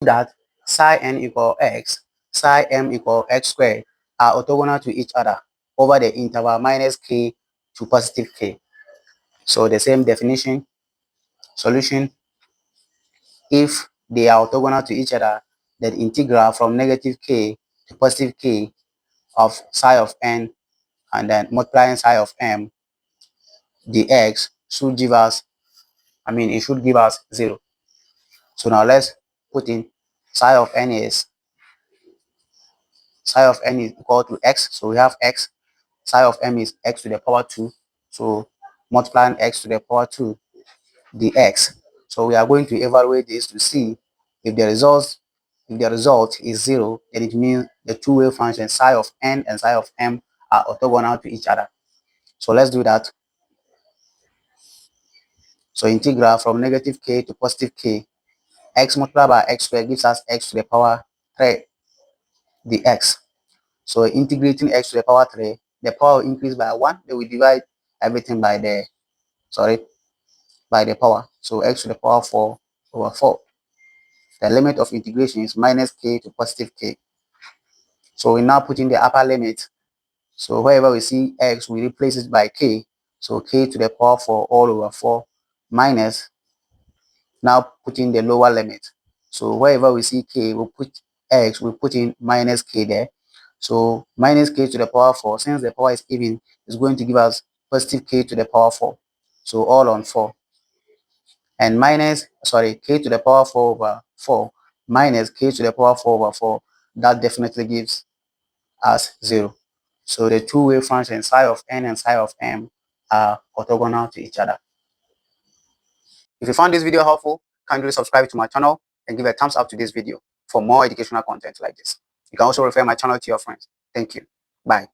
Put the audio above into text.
that psi n equal x, psi m equal x squared are orthogonal to each other over the interval minus k to positive k. So the same definition, solution, if they are orthogonal to each other, then integral from negative k to positive k of psi of n and then multiplying psi of m dx should give us, it should give us 0. So now let's put in psi of n is equal to x. So we have x. Psi of m is x to the power 2. So multiplying x to the power 2 dx. So we are going to evaluate this to see if the result is 0, then it means the two wave functions psi of n and psi of m are orthogonal to each other. So let's do that. So integral from negative k to positive k, x multiplied by x squared gives us x to the power 3 dx. So integrating x to the power 3, the power will increase by 1. Then we divide everything by the power. So x to the power 4 over 4. The limit of integration is minus k to positive k. So we now put in the upper limit. So wherever we see x, we replace it by k. So k to the power 4 all over 4 minus, now put in the lower limit. So wherever we see k, we'll put x, we put in minus k there. So minus k to the power 4, since the power is even, is going to give us positive k to the power 4. So all on 4. And k to the power 4 over 4 minus k to the power 4 over 4, that definitely gives us 0. So the two wave functions psi of n and psi of m are orthogonal to each other. If you found this video helpful, kindly subscribe to my channel and give a thumbs up to this video for more educational content like this. You can also refer my channel to your friends. Thank you. Bye.